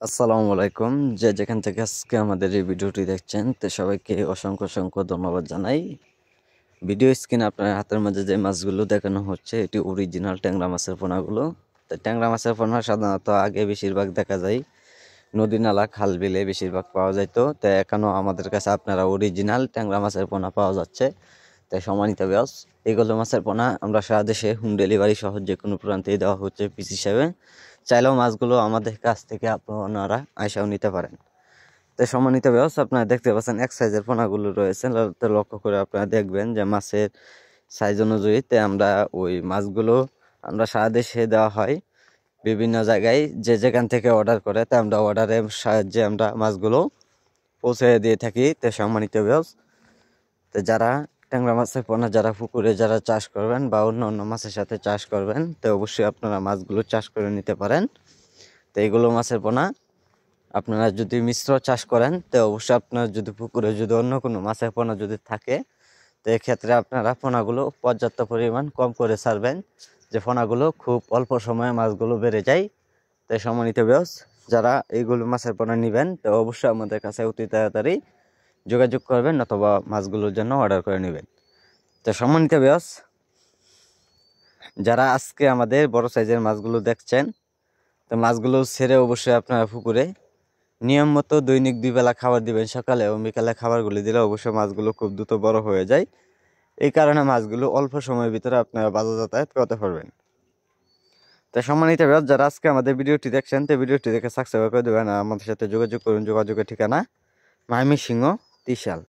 আসসালামু আলাইকুম। যে যেখান থেকে আজকে আমাদের এই ভিডিওটি দেখছেন তো সবাইকে অসংখ্য অসংখ্য ধন্যবাদ জানাই। ভিডিও স্ক্রিনে আপনার হাতের মাঝে যে মাছগুলো দেখানো হচ্ছে এটি অরিজিনাল ট্যাংরা মাছের পোনাগুলো। তো ট্যাংরা মাছের পোনা সাধারণত আগে বেশিরভাগ দেখা যায় নদী নালা খাল বিলে বেশিরভাগ পাওয়া যাইত। তো এখনও আমাদের কাছে আপনারা অরিজিনাল ট্যাংরা মাছের পোনা পাওয়া যাচ্ছে। তাই সম্মানিত ভিউয়ার্স, এগুলো মাছের পোনা আমরা সারা দেশে হোম ডেলিভারি সহ যে কোনো প্রান্তেই দেওয়া হচ্ছে পিস হিসাবে। চাইলেও মাছগুলো আমাদের কাছ থেকে আপনারা আইসাও নিতে পারেন। তো সম্মানিত ভিউয়ার্স, আপনারা দেখতে পাচ্ছেন এক সাইজের পোনাগুলো রয়েছে। তো লক্ষ্য করে আপনারা দেখবেন যে মাছের সাইজ অনুযায়ী আমরা ওই মাছগুলো আমরা সারা দেশে দেওয়া হয় বিভিন্ন জায়গায়, যে যেখান থেকে অর্ডার করে তা আমরা অর্ডারের সাহায্যে আমরা মাছগুলো পৌঁছে দিয়ে থাকি। তো সম্মানিত ভিউয়ার্স, তো যারা ট্যাংরা মাছের পোনা যারা পুকুরে যারা চাষ করবেন বা অন্য অন্য মাছের সাথে চাষ করবেন তো অবশ্যই আপনারা মাছগুলো চাষ করে নিতে পারেন। তো এইগুলো মাছের পোনা আপনারা যদি মিশ্র চাষ করেন তো অবশ্যই আপনার যদি পুকুরে যদি অন্য কোনো মাছের পোনা যদি থাকে তো এক্ষেত্রে আপনারা পোনাগুলো পর্যাপ্ত পরিমাণ কম করে ছাড়বেন, যে পোনাগুলো খুব অল্প সময়ে মাছগুলো বেড়ে যায়। তাই সম্মানিত ভিউয়ার্স, যারা এইগুলো মাছের পোনা নেবেন তো অবশ্যই আমাদের কাছে অতি তাড়াতাড়ি যোগাযোগ করবেন অথবা মাছগুলোর জন্য অর্ডার করে নেবেন। তো সম্মানিত ভিউয়ার্স, যারা আজকে আমাদের বড় সাইজের মাছগুলো দেখছেন তো মাছগুলো ছেড়ে অবশ্যই আপনারা পুকুরে নিয়ম মতো দৈনিক 2 বেলা খাবার দিবেন, সকালে এবং বিকালে খাবারগুলি দিলে অবশ্যই মাছগুলো খুব দ্রুত বড় হয়ে যায়। এই কারণে মাছগুলো অল্প সময়ের ভিতরে আপনারা বাজার যাতায়াত করতে পারবেন। তো সম্মানিত ভিউয়ার্স, যারা আজকে আমাদের ভিডিওটি দেখছেন তো ভিডিওটি দেখে সাবস্ক্রাইব করে দেবেন আর আমাদের সাথে যোগাযোগ করুন। যোগাযোগের ঠিকানা ময়মনসিংহ, ত্রিশাল।